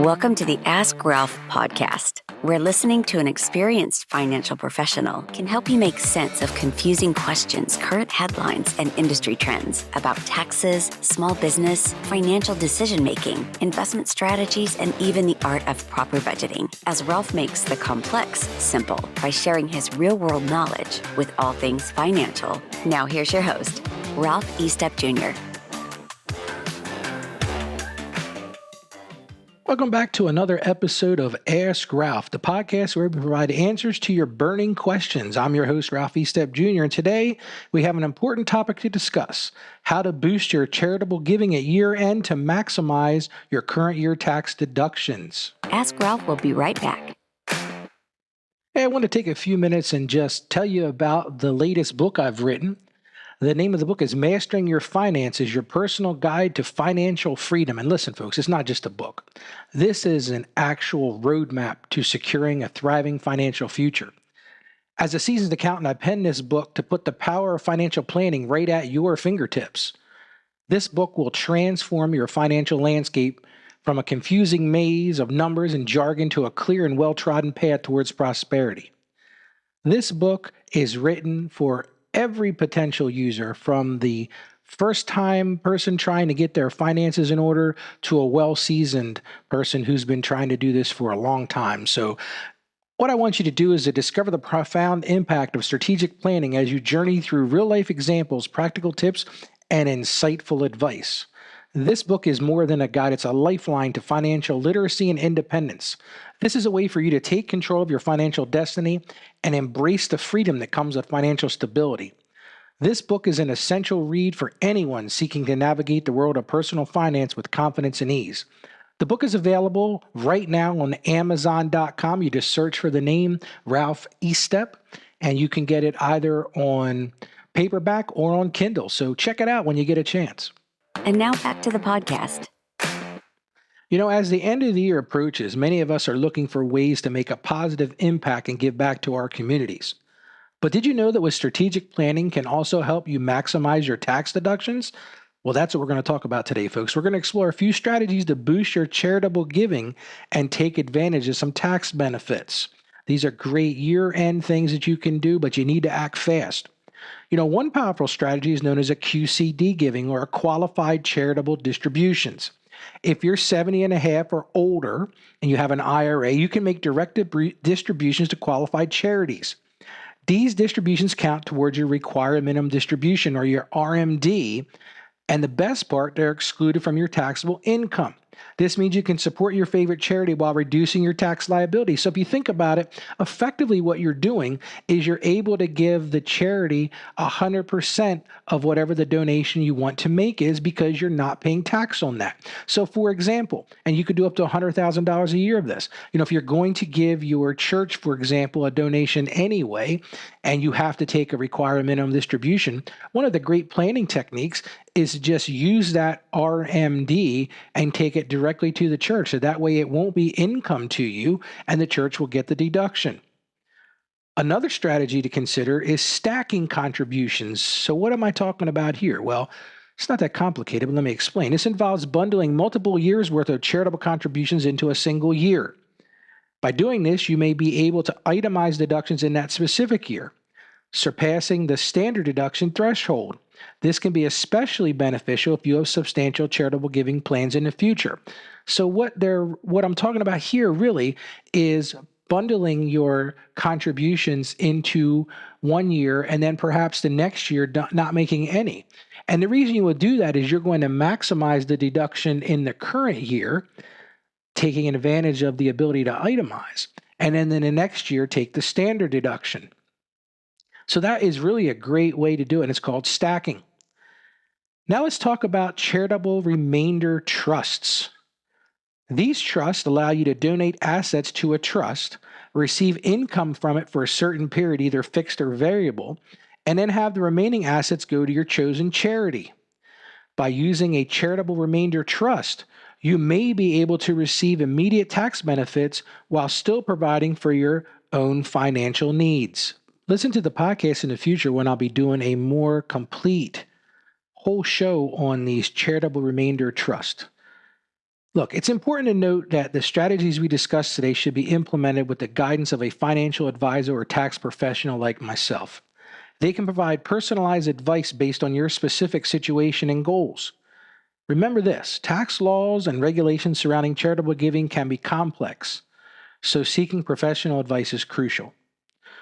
Welcome to the Ask Ralph podcast, where listening to an experienced financial professional can help you make sense of confusing questions, current headlines, and industry trends about taxes, small business, financial decision-making, investment strategies, and even the art of proper budgeting, as Ralph makes the complex simple by sharing his real-world knowledge with all things financial. Now here's your host, Ralph Estep Jr. Welcome back to another episode of Ask Ralph, the podcast where we provide answers to your burning questions. I'm your host, Ralph Estep Jr., and today we have an important topic to discuss: how to boost your charitable giving at year-end to maximize your current year tax deductions. Ask Ralph will be right back. Hey, I want to take a few minutes and just tell you about the latest book I've written. The name of the book is Mastering Your Finances, Your Personal Guide to Financial Freedom. And listen, folks, it's not just a book. This is an actual roadmap to securing a thriving financial future. As a seasoned accountant, I penned this book to put the power of financial planning right at your fingertips. This book will transform your financial landscape from a confusing maze of numbers and jargon to a clear and well-trodden path towards prosperity. This book is written for every potential user, from the first-time person trying to get their finances in order to a well-seasoned person who's been trying to do this for a long time. So what I want you to do is to discover the profound impact of strategic planning as you journey through real-life examples, practical tips, and insightful advice. This book is more than a guide. It's a lifeline to financial literacy and independence. This is a way for you to take control of your financial destiny and embrace the freedom that comes with financial stability. This book is an essential read for anyone seeking to navigate the world of personal finance with confidence and ease. The book is available right now on Amazon.com. You just search for the name Ralph Estep, and you can get it either on paperback or on Kindle. So check it out when you get a chance. And now back to the podcast. You know, as the end of the year approaches, many of us are looking for ways to make a positive impact and give back to our communities. But did you know that with strategic planning can also help you maximize your tax deductions? Well, that's what we're going to talk about today, folks. We're going to explore a few strategies to boost your charitable giving and take advantage of some tax benefits. These are great year-end things that you can do, but you need to act fast. You know, one powerful strategy is known as a QCD giving, or a qualified charitable distributions. If you're 70 and a half or older and you have an IRA, you can make direct distributions to qualified charities. These distributions count towards your required minimum distribution, or your RMD, and the best part, they're excluded from your taxable income. This means you can support your favorite charity while reducing your tax liability. So if you think about it, effectively what you're doing is you're able to give the charity 100% of whatever the donation you want to make is, because you're not paying tax on that. So for example, and you could do up to $100,000 a year of this. You know, if you're going to give your church, for example, a donation anyway, and you have to take a required minimum distribution, one of the great planning techniques is to just use that RMD and take it directly to the church. So that way it won't be income to you and the church will get the deduction. Another strategy to consider is stacking contributions. So what am I talking about here? Well, it's not that complicated, but let me explain. This involves bundling multiple years' worth of charitable contributions into a single year. By doing this, you may be able to itemize deductions in that specific year, surpassing the standard deduction threshold. This can be especially beneficial if you have substantial charitable giving plans in the future. So what I'm talking about here really is bundling your contributions into one year and then perhaps the next year not making any. And the reason you would do that is you're going to maximize the deduction in the current year, taking advantage of the ability to itemize, and then in the next year take the standard deduction. So that is really a great way to do it, and it's called stacking. Now let's talk about charitable remainder trusts. These trusts allow you to donate assets to a trust, receive income from it for a certain period, either fixed or variable, and then have the remaining assets go to your chosen charity. By using a charitable remainder trust, you may be able to receive immediate tax benefits while still providing for your own financial needs. Listen to the podcast in the future when I'll be doing a more complete whole show on these charitable remainder trust. Look, it's important to note that the strategies we discussed today should be implemented with the guidance of a financial advisor or tax professional like myself. They can provide personalized advice based on your specific situation and goals. Remember this: tax laws and regulations surrounding charitable giving can be complex, so seeking professional advice is crucial.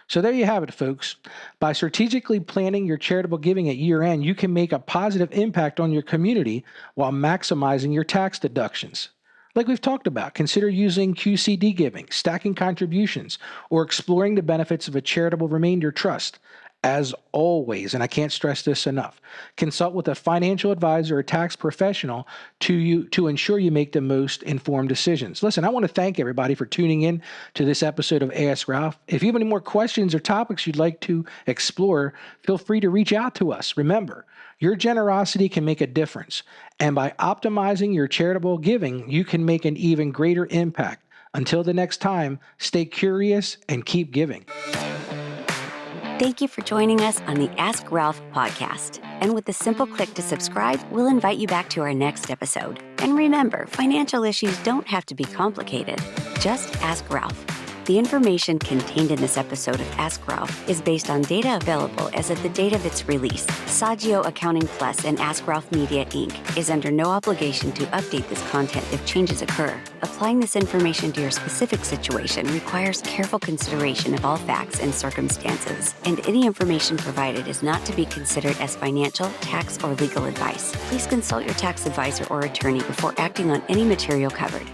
So there you have it, folks. By strategically planning your charitable giving at year end, you can make a positive impact on your community while maximizing your tax deductions. Like we've talked about, consider using QCD giving, stacking contributions, or exploring the benefits of a charitable remainder trust. As always, and I can't stress this enough, consult with a financial advisor or tax professional to ensure you make the most informed decisions. Listen, I want to thank everybody for tuning in to this episode of Ask Ralph. If you have any more questions or topics you'd like to explore, feel free to reach out to us. Remember, your generosity can make a difference, and by optimizing your charitable giving, you can make an even greater impact. Until the next time, stay curious and keep giving. Thank you for joining us on the Ask Ralph podcast. And with a simple click to subscribe, we'll invite you back to our next episode. And remember, financial issues don't have to be complicated. Just ask Ralph. The information contained in this episode of Ask Ralph is based on data available as of the date of its release. Saggio Accounting Plus and Ask Ralph Media, Inc. is under no obligation to update this content if changes occur. Applying this information to your specific situation requires careful consideration of all facts and circumstances, and any information provided is not to be considered as financial, tax, or legal advice. Please consult your tax advisor or attorney before acting on any material covered.